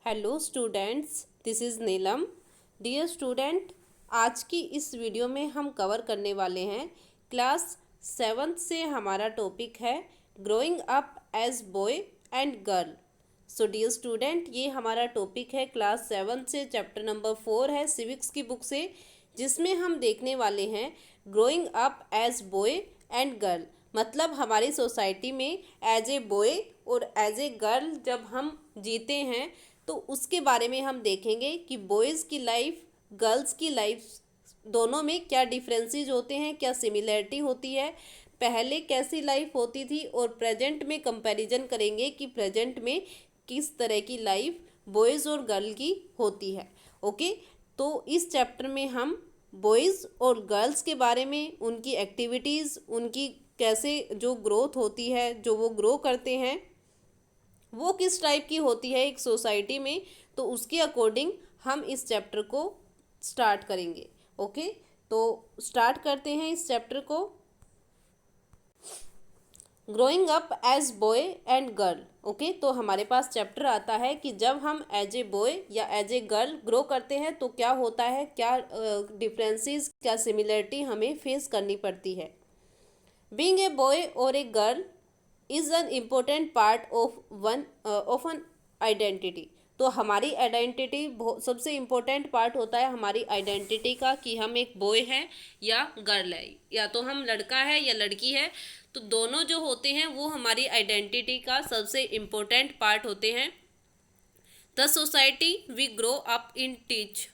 Hello students, this is Neelam. Dear student, आज की इस वीडियो में हम कवर करने वाले हैं क्लास 7th से हमारा टॉपिक है growing up as boy and girl. So dear student, ये हमारा टॉपिक है क्लास 7th से, चैप्टर नंबर 4 है सिविक्स की बुक से, जिसमें हम देखने वाले हैं growing up as boy and girl. मतलब हमारी सोसाइटी में एज ए बॉय और एज ए गर्ल जब हम जीते हैं तो उसके बारे में हम देखेंगे कि बॉयज़ की लाइफ, गर्ल्स की लाइफ, दोनों में क्या डिफरेंसेस होते हैं, क्या सिमिलरिटी होती है, पहले कैसी लाइफ होती थी और प्रेजेंट में कंपैरिजन करेंगे कि प्रेजेंट में किस तरह की लाइफ बॉयज़ और गर्ल की होती है। ओके, तो इस चैप्टर में हम बॉयज़ और गर्ल्स के बारे में, उनकी एक्टिविटीज़, उनकी कैसे जो ग्रोथ होती है, जो वो ग्रो करते हैं, वो किस टाइप की होती है एक सोसाइटी में, तो उसके अकॉर्डिंग हम इस चैप्टर को स्टार्ट करेंगे। ओके, तो स्टार्ट करते हैं इस चैप्टर को। Growing up as boy and girl. Okay, तो हमारे पास चैप्टर आता है कि जब हम एज ए बॉय या एज ए गर्ल ग्रो करते हैं तो क्या होता है, क्या डिफरेंसेस, क्या सिमिलरिटी हमें फेस करनी पड़ती है। बीइंग ए बॉय और a girl is an important part of an identity. तो हमारी आइडेंटिटी सबसे इम्पोर्टेंट पार्ट होता है हमारी आइडेंटिटी का, कि हम एक बॉय हैं या गर्ल है, या तो हम लड़का है या लड़की है। तो दोनों जो होते हैं वो हमारी आइडेंटिटी का सबसे इम्पोर्टेंट पार्ट होते हैं। The society we grow up in teach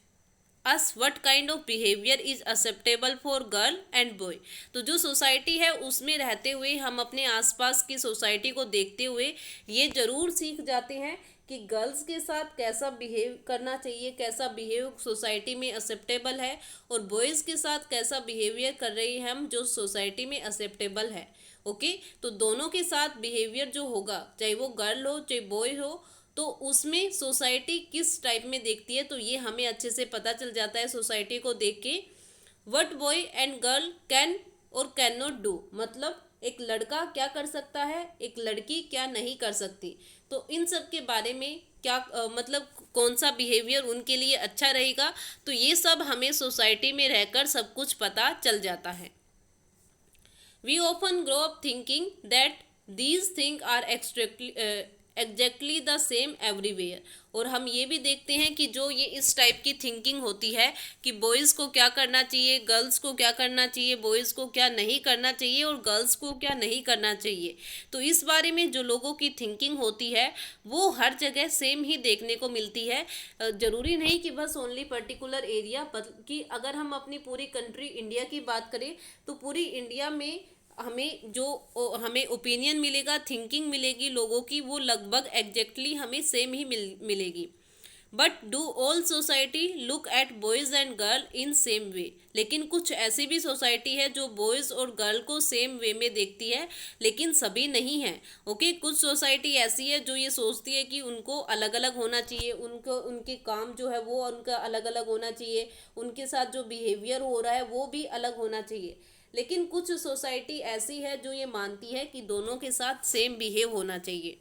us what kind of behaviour is acceptable for girl and boy. तो जो सोसाइटी है उसमें रहते हुए हम अपने आसपास की सोसाइटी को देखते हुए ये ज़रूर सीख जाते हैं कि गर्ल्स के साथ कैसा बिहेव करना चाहिए, कैसा बिहेव सोसाइटी में एक्सेप्टेबल है, और बॉयज़ के साथ कैसा बिहेवियर कर रही है हम जो सोसाइटी में एक्सेप्टेबल है। ओके, तो दोनों के साथ बिहेवियर जो होगा, चाहे वो गर्ल हो चाहे बॉय हो, तो उसमें सोसाइटी किस टाइप में देखती है, तो ये हमें अच्छे से पता चल जाता है सोसाइटी को देख के। What boy and girl can और कैन नॉट डू, मतलब एक लड़का क्या कर सकता है, एक लड़की क्या नहीं कर सकती। तो इन सब के बारे में क्या मतलब कौन सा बिहेवियर उनके लिए अच्छा रहेगा, तो ये सब हमें सोसाइटी में रहकर सब कुछ पता चल जाता है। We often grow up thinking that these things are exactly the same everywhere. और हम ये भी देखते हैं कि जो ये इस टाइप की थिंकिंग होती है कि बॉयज़ को क्या करना चाहिए, गर्ल्स को क्या करना चाहिए, बॉयज़ को क्या नहीं करना चाहिए और गर्ल्स को क्या नहीं करना चाहिए, तो इस बारे में जो लोगों की थिंकिंग होती है वो हर जगह सेम ही देखने को मिलती है। ज़रूरी नहीं कि बस ओनली पर्टिकुलर एरिया, बल्कि अगर हम अपनी पूरी कंट्री इंडिया की बात करें तो पूरी इंडिया में हमें ओपिनियन मिलेगा, थिंकिंग मिलेगी लोगों की, वो लगभग एग्जैक्टली हमें सेम ही मिलेगी। But do all society look at boys and girl in same way. लेकिन कुछ ऐसी भी सोसाइटी है जो बॉयज़ और गर्ल को सेम वे में देखती है, लेकिन सभी नहीं है। ओके, कुछ सोसाइटी ऐसी है जो ये सोचती है कि उनको अलग अलग होना चाहिए, उनको उनके काम जो है वो उनका अलग अलग होना चाहिए, उनके साथ जो बिहेवियर हो रहा है वो भी अलग होना चाहिए। लेकिन कुछ सोसाइटी ऐसी है जो ये मानती है कि दोनों के साथ सेम बिहेव होना चाहिए।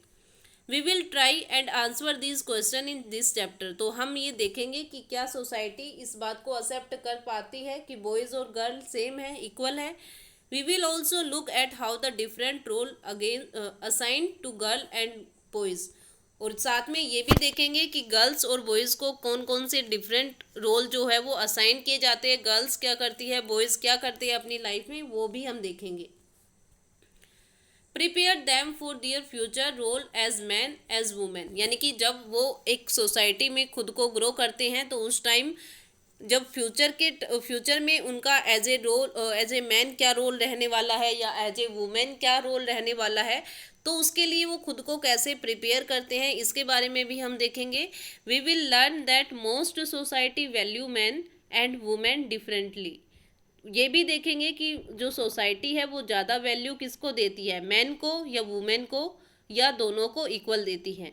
We will try and answer this question in this chapter. तो हम ये देखेंगे कि क्या सोसाइटी इस बात को एक्सेप्ट कर पाती है कि बॉयज़ और गर्ल सेम है, इक्वल है। We will also look at how the different role again assign to girl and boys. और साथ में ये भी देखेंगे कि गर्ल्स और बॉयज़ को कौन कौन से डिफरेंट रोल जो है वो असाइन किए जाते हैं, गर्ल्स क्या करती है, बॉयज़ क्या करते हैं अपनी लाइफ में, वो भी हम देखेंगे। Prepare them for their future role as man as women. यानी कि जब वो एक सोसाइटी में खुद को ग्रो करते हैं तो उस टाइम जब फ्यूचर में उनका एज ए मैन क्या रोल रहने वाला है या एज ए वुमेन क्या रोल रहने वाला है, तो उसके लिए वो खुद को कैसे प्रिपेयर करते हैं, इसके बारे में भी हम देखेंगे। We will learn that most society value man and women differently. ये भी देखेंगे कि जो सोसाइटी है वो ज़्यादा वैल्यू किसको देती है, मैन को या वुमेन को, या दोनों को इक्वल देती है।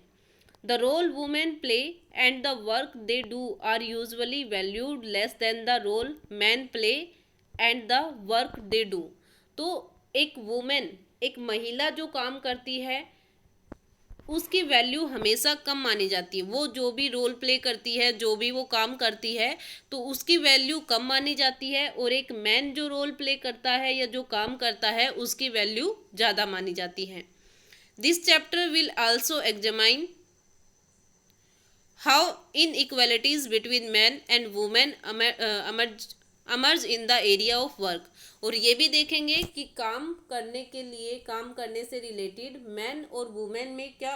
The role women play and the work they do are usually valued less than the role man play and the work they do. तो एक वुमेन, एक महिला जो काम करती है उसकी वैल्यू हमेशा कम मानी जाती है। वो जो भी रोल प्ले करती है, जो भी वो काम करती है, तो उसकी वैल्यू कम मानी जाती है, और एक मैन जो रोल प्ले करता है या जो काम करता है उसकी वैल्यू ज़्यादा मानी जाती है। This chapter will also examine how inequalities between men and women emerge in the area of work। और ये भी देखेंगे कि काम करने के लिए, काम करने से रिलेटेड मैन और वुमेन में क्या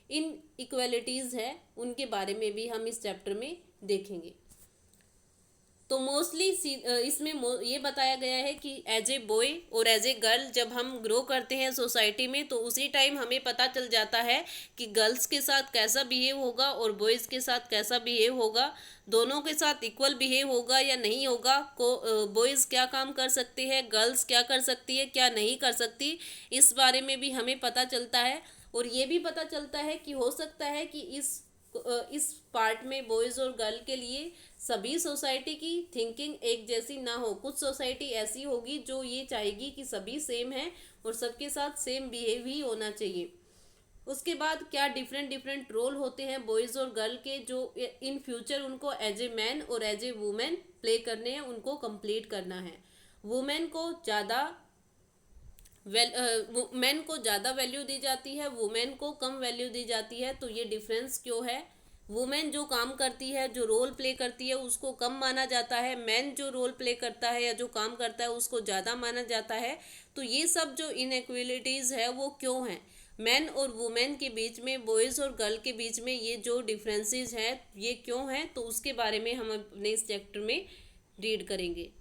इन इक्वालिटीज़ है, उनके बारे में भी हम इस चैप्टर में देखेंगे। तो मोस्टली इसमें ये बताया गया है कि एज ए बॉय और एज ए गर्ल जब हम ग्रो करते हैं सोसाइटी में, तो उसी टाइम हमें पता चल जाता है कि गर्ल्स के साथ कैसा बिहेव होगा और बॉयज़ के साथ कैसा बिहेव होगा, दोनों के साथ इक्वल बिहेव होगा या नहीं होगा, बॉयज़ क्या काम कर सकते हैं, गर्ल्स क्या कर सकती है, क्या नहीं कर सकती, इस बारे में भी हमें पता चलता है। और ये भी पता चलता है कि हो सकता है कि इस पार्ट में बॉयज़ और गर्ल के लिए सभी सोसाइटी की थिंकिंग एक जैसी ना हो। कुछ सोसाइटी ऐसी होगी जो ये चाहेगी कि सभी सेम हैं और सबके साथ सेम बिहेव ही होना चाहिए। उसके बाद क्या डिफरेंट डिफरेंट रोल होते हैं बॉयज़ और गर्ल के, जो इन फ्यूचर उनको एज ए मैन और एज ए वुमेन प्ले करने हैं, उनको कंप्लीट करना है। वुमेन को ज़्यादा मैन को ज़्यादा वैल्यू दी जाती है, वुमेन को कम वैल्यू दी जाती है। तो ये डिफरेंस क्यों है? वुमेन जो काम करती है, जो रोल प्ले करती है, उसको कम माना जाता है, मैन जो रोल प्ले करता है या जो काम करता है उसको ज़्यादा माना जाता है। तो ये सब जो इनइक्वालिटीज़ है वो क्यों है? मैन और वुमेन के बीच में, बॉयज़ और गर्ल के बीच में ये जो डिफरेंसेस हैं ये क्यों हैं, तो उसके बारे में हम अपने इस चैप्टर में रीड करेंगे।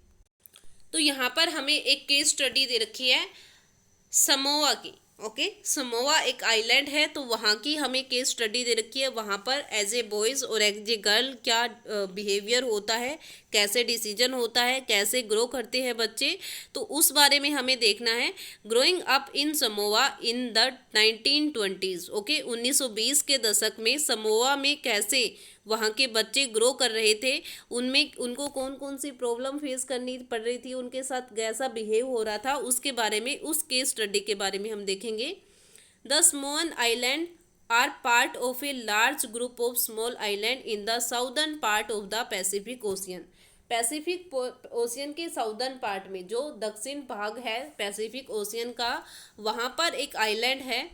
तो यहाँ पर हमें एक केस स्टडी दे रखी है समोआ की। ओके, समोआ एक आइलैंड है, तो वहाँ की हमें केस स्टडी दे रखी है। वहाँ पर एज ए बॉयज़ और एज ए गर्ल क्या बिहेवियर होता है, कैसे डिसीजन होता है, कैसे ग्रो करते हैं बच्चे, तो उस बारे में हमें देखना है। Growing up in Samoa in the 1920s। Okay, 1920 के दशक में समोआ में कैसे वहाँ के बच्चे ग्रो कर रहे थे, उनमें उनको कौन कौन सी प्रॉब्लम फेस करनी पड़ रही थी, उनके साथ कैसा बिहेव हो रहा था, उसके बारे में, उस केस स्टडी के बारे में हम देखेंगे। The small island are part of a large group of small island in the southern part of the Pacific Ocean. Pacific Ocean के साउदर्न पार्ट में, जो दक्षिण भाग है पैसिफिक ओशियन का, वहाँ पर एक आइलैंड है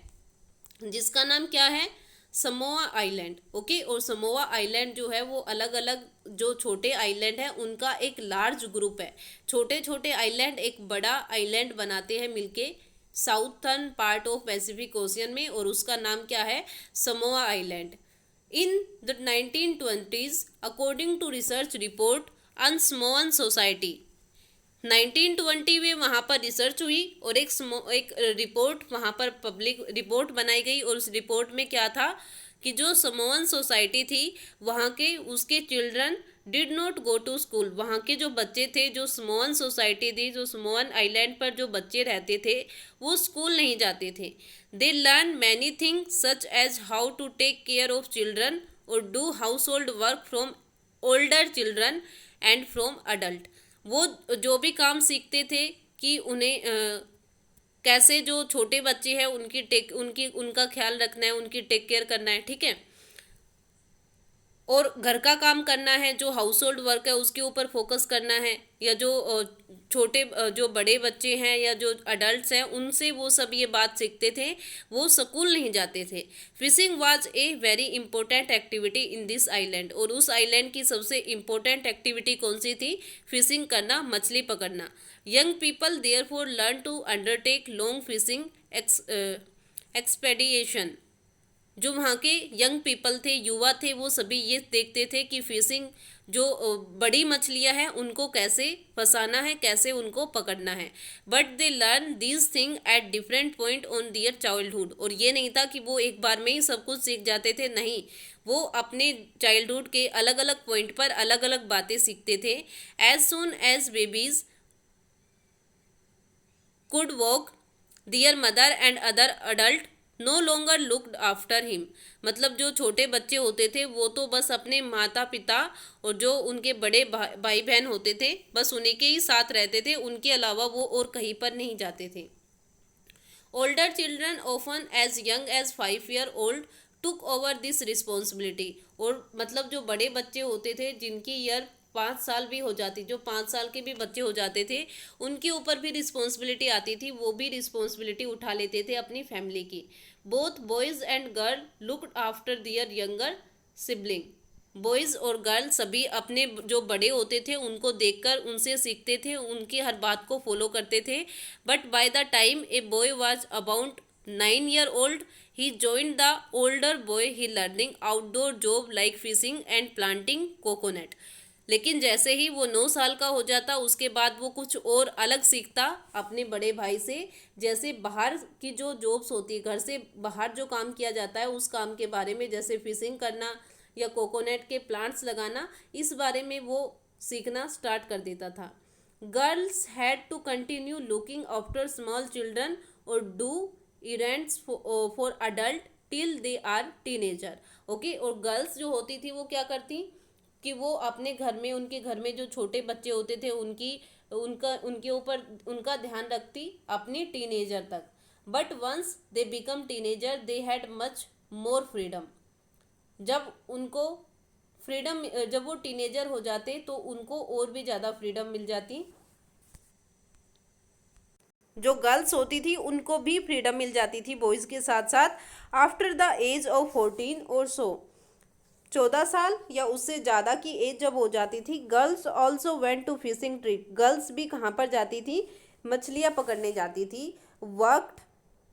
जिसका नाम क्या है? Samoa island. ओके, और समोआ आइलैंड जो है वो अलग अलग जो छोटे आइलैंड हैं उनका एक लार्ज ग्रुप है। छोटे छोटे आइलैंड एक बड़ा आइलैंड बनाते हैं मिलके southern part of Pacific ocean में, और उसका नाम क्या है? Samoa island. In the 1920s according to research report on Samoan society, 1920 में वहाँ पर रिसर्च हुई और एक रिपोर्ट वहाँ पर पब्लिक रिपोर्ट बनाई गई, और उस रिपोर्ट में क्या था कि जो समोअन सोसाइटी थी वहाँ के, उसके children did not go to school. वहाँ के जो बच्चे थे, जो समोअन सोसाइटी थी, जो समोअन आइलैंड पर जो बच्चे रहते थे, वो स्कूल नहीं जाते थे। They learn many things such as how to take care of children और do household work from older children and from adult. वो जो भी काम सीखते थे कि उन्हें कैसे जो छोटे बच्चे हैं उनका ख्याल रखना है, उनकी टेक केयर करना है, ठीक है, और घर का काम करना है, जो हाउस होल्ड वर्क है उसके ऊपर फोकस करना है, या जो छोटे जो बड़े बच्चे हैं या जो अडल्ट्स हैं उनसे वो सब ये बात सीखते थे। वो स्कूल नहीं जाते थे। Fishing was a very important activity in this island. और उस आइलैंड की सबसे इम्पोर्टेंट एक्टिविटी कौन सी थी? फिशिंग करना, मछली पकड़ना। Young people therefore learn to undertake long fishing expedition. जो वहाँ के यंग पीपल थे, युवा थे, वो सभी ये देखते थे कि फिशिंग, जो बड़ी मछलियाँ हैं उनको कैसे फंसाना है, कैसे उनको पकड़ना है। But they learn these thing at different point on their childhood. और ये नहीं था कि वो एक बार में ही सब कुछ सीख जाते थे, नहीं, वो अपने चाइल्डहुड के अलग अलग पॉइंट पर अलग अलग बातें सीखते थे। As soon as babies could walk their mother and other adult no longer looked after him. मतलब जो छोटे बच्चे होते थे वो तो बस अपने माता पिता और जो उनके बड़े भाई बहन होते थे बस उन्हीं के ही साथ रहते थे, उनके अलावा वो और कहीं पर नहीं जाते थे। Older children, often as young as 5 year old, took over this responsibility. और मतलब जो बड़े बच्चे होते थे जिनकी ईयर 5 साल भी हो जाती, जो 5 साल के भी बच्चे हो जाते थे, उनके ऊपर भी रिस्पॉन्सिबिलिटी आती थी, वो भी रिस्पॉन्सिबिलिटी उठा लेते थे अपनी फैमिली की. Both boys and girl looked after their younger sibling. Boys और गर्ल सभी अपने जो बड़े होते थे उनको देखकर उनसे सीखते थे, उनकी हर बात को फॉलो करते थे. But by the time a boy was about 9 year old, he joined the older boy. He learning outdoor job like fishing and planting coconut. लेकिन जैसे ही वो 9 साल का हो जाता उसके बाद वो कुछ और अलग सीखता अपने बड़े भाई से. जैसे बाहर की जो जॉब्स होती है, घर से बाहर जो काम किया जाता है उस काम के बारे में, जैसे फिशिंग करना या कोकोनट के प्लांट्स लगाना, इस बारे में वो सीखना स्टार्ट कर देता था. Girls had to continue looking after small children और do events for adult till they are teenager. Okay, और गर्ल्स जो होती थी वो क्या करती कि वो अपने घर में, उनके घर में जो छोटे बच्चे होते थे उनके ऊपर उनका ध्यान रखती अपनी टीनेजर तक. But once they become teenager they had much more freedom. जब उनको फ्रीडम, जब वो टीनेजर हो जाते तो उनको और भी ज़्यादा फ्रीडम मिल जाती. जो गर्ल्स होती थी उनको भी फ्रीडम मिल जाती थी बॉयज़ के साथ साथ. आफ्टर द एज ऑफ 14 और सो, 14 साल या उससे ज़्यादा की एज जब हो जाती थी, girls also went to fishing trip. Girls भी कहाँ पर जाती थी? मछलियाँ पकड़ने जाती थी. वर्कड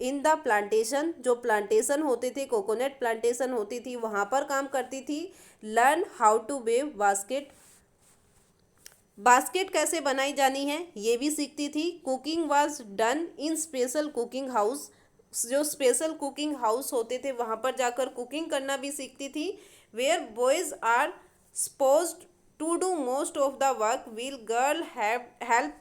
इन द प्लांटेशन, जो प्लांटेशन होते थे, कोकोनट प्लांटेशन होती थी, वहाँ पर काम करती थी. Learn how to weave basket, basket कैसे बनाई जानी है ये भी सीखती थी. Cooking was done in special cooking house, जो स्पेशल कुकिंग हाउस होते थे वहाँ पर जाकर कुकिंग करना भी सीखती थी. Where boys are supposed to do most of the work will girl have help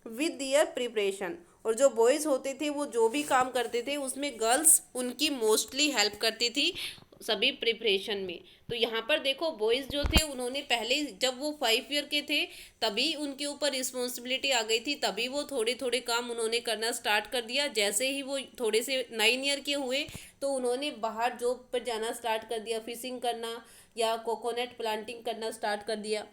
with their preparation. और जो बॉयज़ होते थे वो जो भी काम करते थे उसमें गर्ल्स उनकी मोस्टली हेल्प करती थी सभी प्रिपरेशन में. तो यहाँ पर देखो, बॉयज़ जो थे उन्होंने पहले, जब वो 5 ईयर के थे तभी उनके ऊपर रिस्पॉन्सिबिलिटी आ गई थी, तभी वो थोड़े थोड़े काम उन्होंने करना स्टार्ट कर दिया. जैसे ही वो थोड़े से 9 ईयर के हुए तो उन्होंने बाहर जॉब पर जाना स्टार्ट कर दिया, फिशिंग करना या कोकोनट प्लांटिंग करना स्टार्ट कर दिया.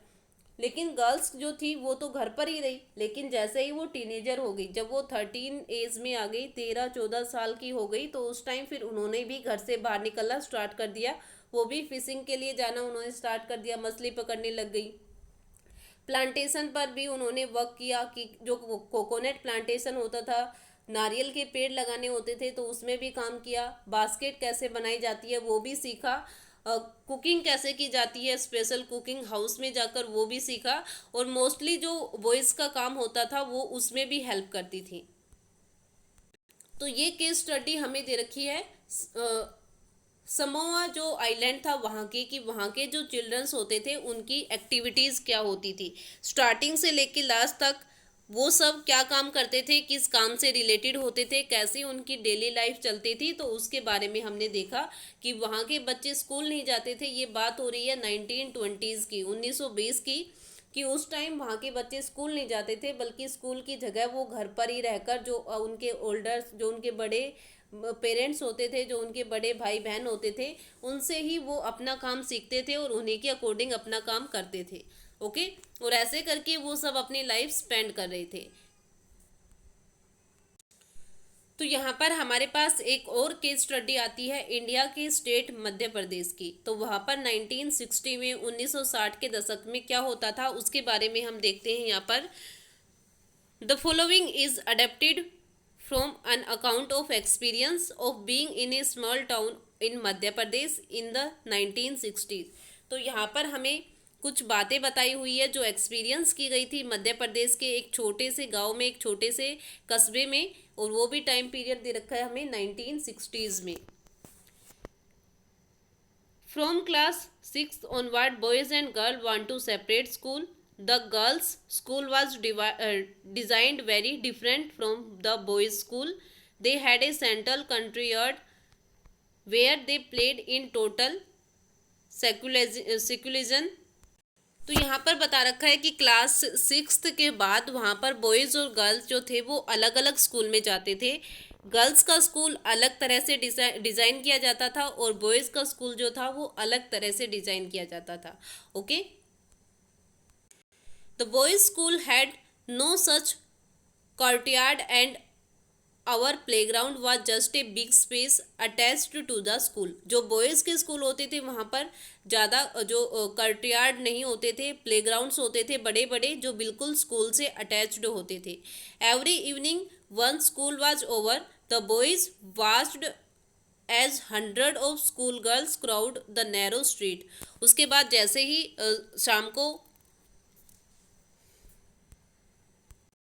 लेकिन गर्ल्स जो थी वो तो घर पर ही रही. लेकिन जैसे ही वो टीनेजर हो गई, जब वो 13 एज में आ गई, 13-14 साल की हो गई, तो उस टाइम फिर उन्होंने भी घर से बाहर निकलना स्टार्ट कर दिया. वो भी फिशिंग के लिए जाना उन्होंने स्टार्ट कर दिया, मछली पकड़ने लग गई. प्लांटेशन पर भी उन्होंने वर्क किया कि जो कोकोनट प्लांटेशन होता था, नारियल के पेड़ लगाने होते थे, तो उसमें भी काम किया. बास्केट कैसे बनाई जाती है वो भी सीखा. कुकिंग कैसे की जाती है स्पेशल कुकिंग हाउस में जाकर वो भी सीखा. और मोस्टली जो बॉयज़ का काम होता था वो उसमें भी हेल्प करती थी. तो ये केस स्टडी हमें दे रखी है समोआ जो आइलैंड था वहाँ की, कि वहाँ के जो चिल्ड्रंस होते थे उनकी एक्टिविटीज़ क्या होती थी, स्टार्टिंग से लेके लास्ट तक वो सब क्या काम करते थे, किस काम से रिलेटेड होते थे, कैसे उनकी डेली लाइफ चलती थी. तो उसके बारे में हमने देखा कि वहाँ के बच्चे स्कूल नहीं जाते थे. ये बात हो रही है 1920s की, 1920 की, कि उस टाइम वहाँ के बच्चे स्कूल नहीं जाते थे, बल्कि स्कूल की जगह वो घर पर ही रहकर, जो उनके ओल्डर्स, जो उनके बड़े पेरेंट्स होते थे, जो उनके बड़े भाई बहन होते थे, उनसे ही वो अपना काम सीखते थे और उन्हीं के अकॉर्डिंग अपना काम करते थे. ओके, और ऐसे करके वो सब अपनी लाइफ स्पेंड कर रहे थे. तो यहाँ पर हमारे पास एक और केस स्टडी आती है इंडिया के स्टेट मध्य प्रदेश की. तो वहाँ पर 1960 में, 1960 के दशक में क्या होता था उसके बारे में हम देखते हैं. यहाँ पर the following is adapted from an account of experience of being in A small town in Madhya Pradesh in the 1960s. तो यहाँ पर हमें कुछ बातें बताई हुई है जो एक्सपीरियंस की गई थी मध्य प्रदेश के एक छोटे से गांव में, एक छोटे से कस्बे में, और वो भी टाइम पीरियड दे रखा है हमें 1960s में. From class 6 onward boys and girl want to separate school. The girls school was designed very different from the boys school. They had a central country yard where they played in total secularism. तो यहाँ पर बता रखा है कि class 6 के बाद वहाँ पर बॉयज़ और गर्ल्स जो थे वो अलग अलग स्कूल में जाते थे. गर्ल्स का स्कूल अलग तरह से डिज़ाइन किया जाता था और बॉयज़ का स्कूल जो था वो अलग तरह से डिज़ाइन किया जाता था। Okay, the boys school had no such courtyard and our playground was just a big space attached to the school. जो बॉयज़ के स्कूल होते थे वहाँ पर ज़्यादा जो कर्टयार्ड नहीं होते थे, प्लेग्राउंड्स होते थे बड़े बड़े जो बिल्कुल स्कूल से अटैच्ड होते थे। Every evening one school was over the boys watched as hundred of school girls crowd the narrow street. उसके बाद जैसे ही शाम को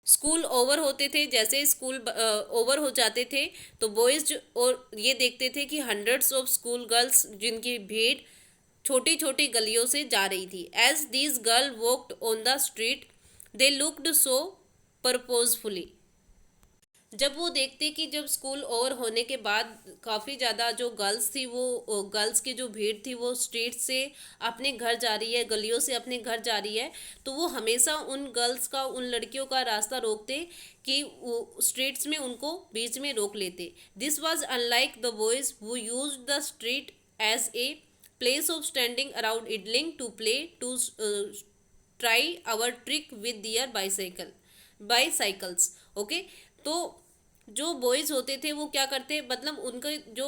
स्कूल ओवर होते थे, जैसे स्कूल ओवर हो जाते थे तो बॉयज़ और ये देखते थे कि हंड्रेड्स ऑफ स्कूल गर्ल्स जिनकी भीड़ छोटी छोटी गलियों से जा रही थी। As these girl walked on the street they looked so purposefully. जब वो देखते कि जब स्कूल ओवर होने के बाद काफ़ी ज़्यादा जो गर्ल्स थी वो गर्ल्स की जो भीड़ थी वो स्ट्रीट से अपने घर जा रही है, गलियों से अपने घर जा रही है, तो वो हमेशा उन गर्ल्स का, उन लड़कियों का रास्ता रोकते कि वो स्ट्रीट्स में उनको बीच में रोक लेते। This was unlike the boys who use the street as a place of standing around idling to play to try our trick with their bicycles. Okay, तो जो बॉयज़ होते थे वो क्या करते, मतलब उनका जो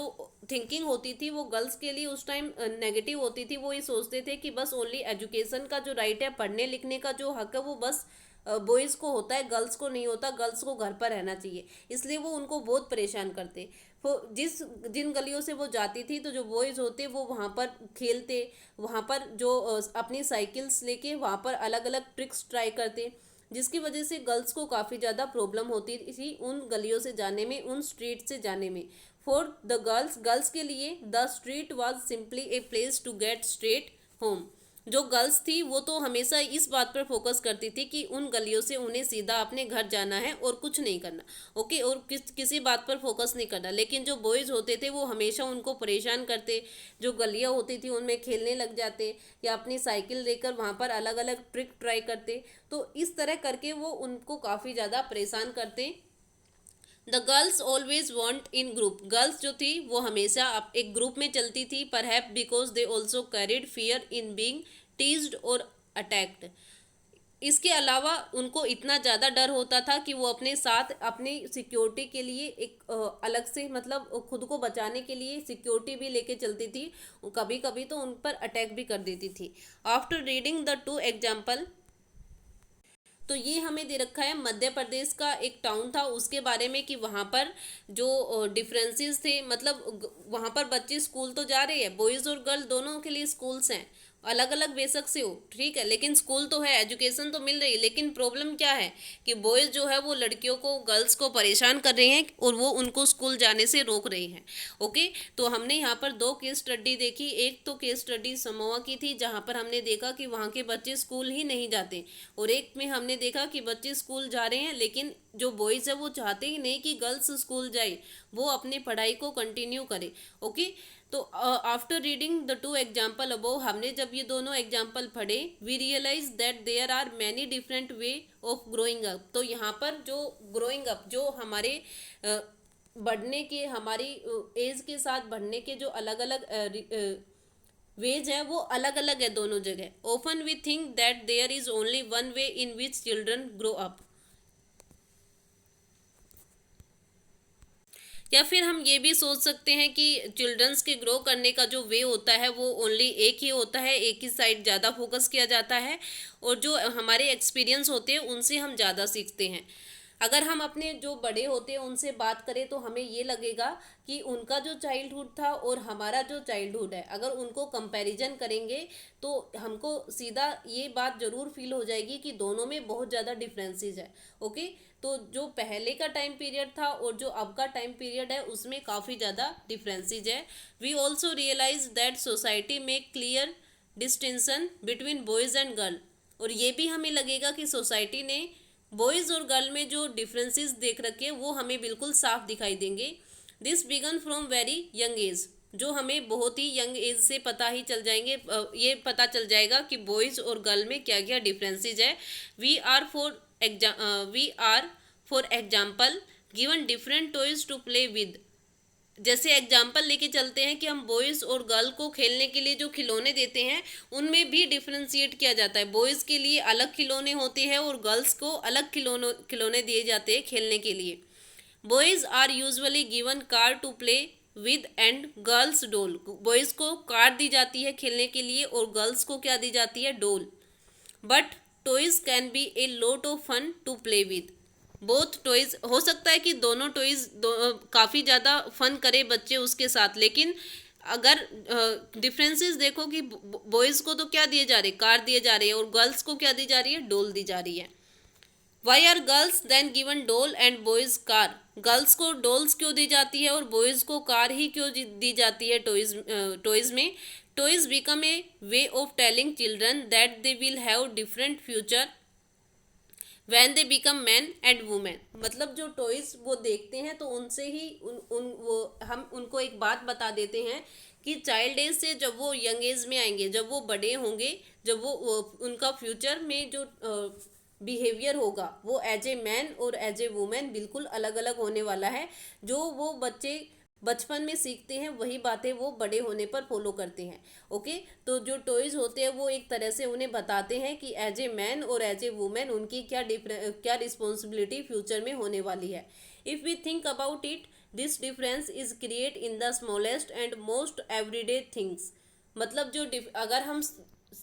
थिंकिंग होती थी वो गर्ल्स के लिए उस टाइम नेगेटिव होती थी। वो ये सोचते थे कि बस ओनली एजुकेशन का जो राइट है, पढ़ने लिखने का जो हक है वो बस बॉयज़ को होता है, गर्ल्स को नहीं होता, गर्ल्स को घर पर रहना चाहिए। इसलिए वो उनको बहुत परेशान करते। वो जिन गलियों से वो जाती थी तो जो बॉयज़ होते वो वहाँ पर खेलते, वहाँ पर जो अपनी साइकिल्स लेके वहाँ पर अलग अलग ट्रिक्स ट्राई करते, जिसकी वजह से गर्ल्स को काफ़ी ज़्यादा प्रॉब्लम होती थी उन गलियों से जाने में, उन स्ट्रीट से जाने में। फॉर द गर्ल्स के लिए the street was simply a place to get straight home. जो गर्ल्स थी वो तो हमेशा इस बात पर फोकस करती थी कि उन गलियों से उन्हें सीधा अपने घर जाना है और कुछ नहीं करना। ओके, और किसी बात पर फोकस नहीं करना। लेकिन जो बॉयज़ होते थे वो हमेशा उनको परेशान करते, जो गलियाँ होती थी उनमें खेलने लग जाते या अपनी साइकिल लेकर वहाँ पर अलग अलग ट्रिक ट्राई करते। तो इस तरह करके वो उनको काफ़ी ज़्यादा परेशान करते। The girls always want in group. Girls जो थी वो हमेशा एक ग्रुप में चलती थी, पर हैप because they also carried fear in being teased और अटैक्ड। इसके अलावा उनको इतना ज़्यादा डर होता था कि वो अपने साथ अपनी सिक्योरिटी के लिए एक अलग से, मतलब खुद को बचाने के लिए सिक्योरिटी भी लेके चलती थी। कभी कभी तो उन पर अटैक भी कर देती थी। After reading the two example, तो ये हमें दे रखा है मध्य प्रदेश का एक टाउन था उसके बारे में कि वहाँ पर जो डिफरेंसेस थे, मतलब वहाँ पर बच्चे स्कूल तो जा रहे हैं, बॉयज़ और गर्ल दोनों के लिए स्कूल्स हैं, अलग अलग बेशक से हो, ठीक है, लेकिन स्कूल तो है, एजुकेशन तो मिल रही है। लेकिन प्रॉब्लम क्या है कि बॉयज़ जो है वो लड़कियों को, गर्ल्स को परेशान कर रहे हैं और वो उनको स्कूल जाने से रोक रहे हैं। ओके, तो हमने यहाँ पर दो केस स्टडी देखी। एक तो केस स्टडी समोआ की थी जहाँ पर हमने देखा कि वहाँ के बच्चे स्कूल ही नहीं जाते, और एक में हमने देखा कि बच्चे स्कूल जा रहे हैं लेकिन जो बॉयज़ है वो चाहते ही नहीं कि गर्ल्स स्कूल जाए, वो अपनी पढ़ाई को कंटिन्यू करे। ओके, तो after reading the two example above, हमने जब ये दोनों एग्जाम्पल पढ़े, we realise that there are many different way of growing up. तो यहाँ पर जो ग्रोइंग अप, जो हमारे बढ़ने के, हमारी एज के साथ बढ़ने के जो अलग अलग वेज है वो अलग अलग है दोनों जगह। Often we think that there is only one way in which children grow up. या फिर हम ये भी सोच सकते हैं कि चिल्ड्रंस के ग्रो करने का जो वे होता है वो ओनली एक ही होता है, एक ही साइड ज़्यादा फोकस किया जाता है, और जो हमारे एक्सपीरियंस होते हैं उनसे हम ज़्यादा सीखते हैं। अगर हम अपने जो बड़े होते हैं उनसे बात करें तो हमें ये लगेगा कि उनका जो चाइल्डहुड था और हमारा जो चाइल्डहुड है, अगर उनको कंपैरिजन करेंगे तो हमको सीधा ये बात ज़रूर फील हो जाएगी कि दोनों में बहुत ज़्यादा डिफरेंसेस है। ओके, तो जो पहले का टाइम पीरियड था और जो अब का टाइम पीरियड है उसमें काफ़ी ज़्यादा डिफरेंसेस है। We also realise that society make clear distinction between boys and girl. और ये भी हमें लगेगा कि सोसाइटी ने बॉयज़ और गर्ल में जो डिफरेंसेस देख रखे वो हमें बिल्कुल साफ दिखाई देंगे। This began from very young age, जो हमें बहुत ही यंग एज से पता ही चल जाएंगे, ये पता चल जाएगा कि बॉयज़ और गर्ल में क्या क्या डिफरेंसेस है। We are for example given different toys to play with. जैसे एग्जाम्पल लेके चलते हैं कि हम बॉयज़ और गर्ल को खेलने के लिए जो खिलौने देते हैं उनमें भी डिफ्रेंशिएट किया जाता है। बॉयज़ के लिए अलग खिलौने होते हैं और गर्ल्स को अलग खिलौने दिए जाते हैं खेलने के लिए। Boys are usually given car to play with and girls doll. Boys को कार दी जाती है खेलने के लिए और गर्ल्स को क्या दी जाती है, doll. But toys can be a lot of fun to play with. Both toys, हो सकता है कि दोनों टॉयज काफ़ी ज़्यादा फन करे बच्चे उसके साथ, लेकिन अगर डिफरेंसेस देखो कि बॉयज़ को तो क्या दिए जा रहे, कार दिए जा रहे हैं, और गर्ल्स को क्या दी जा रही है, डोल दी जा रही है। Why are girls then given doll and boys car. Girls को डोल्स क्यों दी जाती है और बॉयज़ को कार ही क्यों दी जाती है टॉयज़ में? Toys become a way of telling children that they will have different future when they become man and women. मतलब जो टॉयज़ वो देखते हैं तो उनसे ही हम उनको एक बात बता देते हैं कि चाइल्ड एज से जब वो यंग एज में आएंगे, जब वो बड़े होंगे, जब वो उनका फ्यूचर में जो बिहेवियर होगा वो एज ए मैन और एज ए वुमेन बिल्कुल अलग अलग होने वाला है। जो वो बच्चे बचपन में सीखते हैं वही बातें वो बड़े होने पर फॉलो करते हैं। ओके, तो जो टॉयज़ होते हैं वो एक तरह से उन्हें बताते हैं कि एज ए मैन और एज ए वुमेन उनकी क्या रिस्पॉन्सिबिलिटी फ्यूचर में होने वाली है। If we think about it, this difference is create in the smallest and most everyday things. मतलब जो अगर हम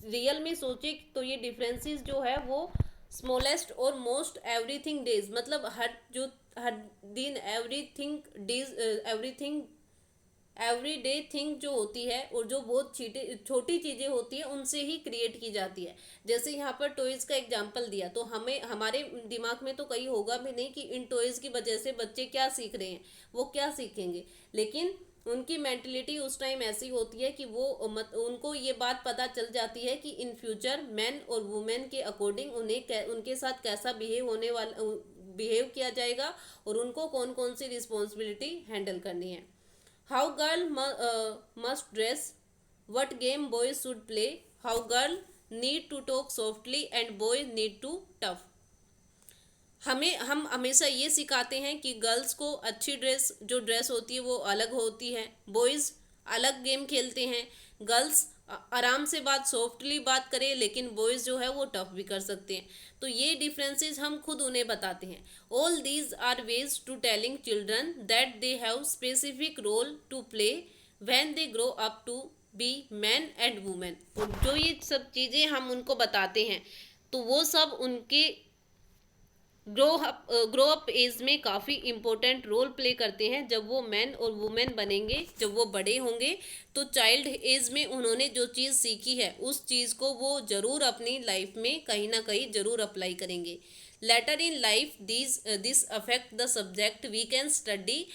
रियल में सोचे तो ये डिफरेंसेस जो है वो स्मॉलेस्ट और मोस्ट एवरीथिंग डेज, मतलब हर दिन एवरीथिंग एवरी डे थिंग जो होती है और जो बहुत छोटी चीज़ें होती है उनसे ही क्रिएट की जाती है। जैसे यहाँ पर टॉयज़ का एग्जांपल दिया तो हमें हमारे दिमाग में तो कहीं होगा भी नहीं कि इन टॉयज़ की वजह से बच्चे क्या सीख रहे हैं, वो क्या सीखेंगे, लेकिन उनकी मेंटलिटी उस टाइम ऐसी होती है कि वो उनको ये बात पता चल जाती है कि इन फ्यूचर मैन और वुमेन के अकॉर्डिंग उनके साथ कैसा बिहेव किया जाएगा और उनको कौन कौन सी रिस्पॉन्सिबिलिटी हैंडल करनी है। How girl must dress, what game boys should play, how girl need to talk softly and boy need to tough. हम हमेशा ये सिखाते हैं कि गर्ल्स को अच्छी ड्रेस होती है वो अलग होती है, बॉयज़ अलग गेम खेलते हैं, गर्ल्स आराम से सॉफ्टली बात करें, लेकिन बॉयज़ जो है वो टफ भी कर सकते हैं। तो ये डिफरेंसेस हम खुद उन्हें बताते हैं। All these are ways to telling children that they have specific role to play when they grow up to be man and women. जो ये सब चीज़ें हम उनको बताते हैं तो वो सब उनके ग्रो अप एज में काफ़ी इम्पोर्टेंट रोल प्ले करते हैं। जब वो मैन और वुमेन बनेंगे, जब वो बड़े होंगे, तो चाइल्ड एज में उन्होंने जो चीज़ सीखी है उस चीज़ को वो ज़रूर अपनी लाइफ में कहीं ना कहीं ज़रूर अप्लाई करेंगे। Later in life this affect the subject we can study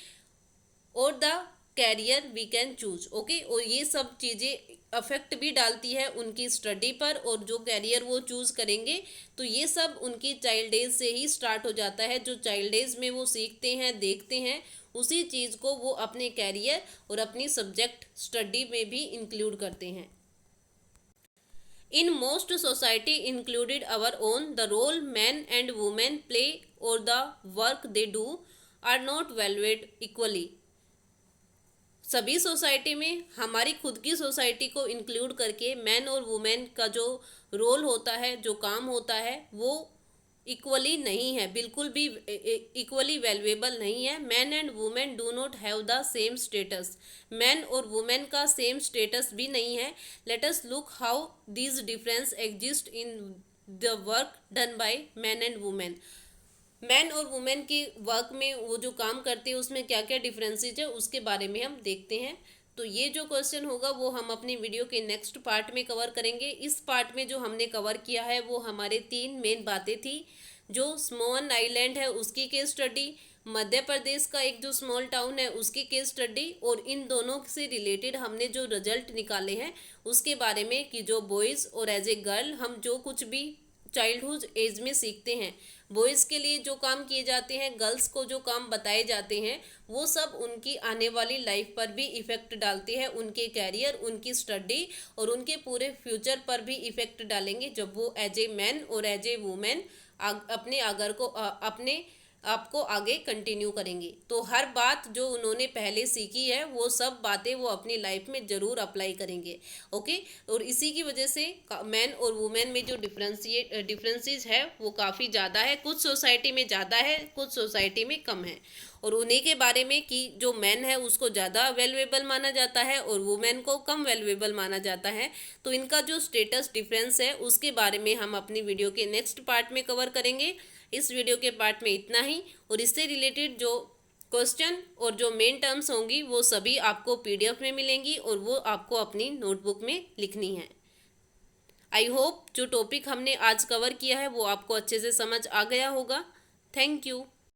और the career we can choose. Okay, और ये सब चीज़ें अफेक्ट भी डालती है उनकी स्टडी पर और जो कैरियर वो चूज़ करेंगे। तो ये सब उनकी चाइल्ड एज से ही स्टार्ट हो जाता है। जो चाइल्ड एज में वो सीखते हैं, देखते हैं, उसी चीज़ को वो अपने कैरियर और अपनी सब्जेक्ट स्टडी में भी इंक्लूड करते हैं। In most society included our own, the role men and women play or the work they do are not valued equally. सभी सोसाइटी में, हमारी खुद की सोसाइटी को इंक्लूड करके मैन और वुमेन का जो रोल होता है, जो काम होता है, वो इक्वली नहीं है, बिल्कुल भी इक्वली वैल्यूएबल नहीं है। Man and women do not have the same status. Man और वुमेन का सेम स्टेटस भी नहीं है। Let us look how this difference exist in the work done by man and women. Man और women की work में वो जो काम करते हैं उसमें क्या क्या डिफरेंसेज है उसके बारे में हम देखते हैं। तो ये जो क्वेश्चन होगा वो हम अपनी वीडियो के नेक्स्ट पार्ट में कवर करेंगे। इस पार्ट में जो हमने कवर किया है वो हमारे 3 मेन बातें थी। जो स्मॉल आइलैंड है उसकी केस स्टडी, मध्य प्रदेश का एक जो स्मॉल टाउन है उसकी केस स्टडी, और इन दोनों से रिलेटेड हमने जो रिजल्ट निकाले हैं उसके बारे में कि जो बॉयज़ और एज ए गर्ल हम जो कुछ भी चाइल्डहुड एज में सीखते हैं, बॉयज़ के लिए जो काम किए जाते हैं, गर्ल्स को जो काम बताए जाते हैं, वो सब उनकी आने वाली लाइफ पर भी इफ़ेक्ट डालते हैं। उनके कैरियर, उनकी स्टडी और उनके पूरे फ्यूचर पर भी इफ़ेक्ट डालेंगे जब वो एज ए मैन और एज ए वुमेन अपने आपको आगे कंटिन्यू करेंगे। तो हर बात जो उन्होंने पहले सीखी है वो सब बातें वो अपनी लाइफ में ज़रूर अप्लाई करेंगे। ओके। और इसी की वजह से मैन और वुमेन में जो डिफरेंसेस है वो काफ़ी ज़्यादा है, कुछ सोसाइटी में ज़्यादा है, कुछ सोसाइटी में कम है। और उन्हीं के बारे में कि जो मैन है उसको ज़्यादा वैल्यूएबल माना जाता है और वुमेन को कम वैल्यूएबल माना जाता है। तो इनका जो स्टेटस डिफरेंस है उसके बारे में हम अपनी वीडियो के नेक्स्ट पार्ट में कवर करेंगे। इस वीडियो के पार्ट में इतना ही, और इससे रिलेटेड जो क्वेश्चन और जो मेन टर्म्स होंगी वो सभी आपको पीडीएफ में मिलेंगी और वो आपको अपनी नोटबुक में लिखनी है। आई होप जो टॉपिक हमने आज कवर किया है वो आपको अच्छे से समझ आ गया होगा। Thank you.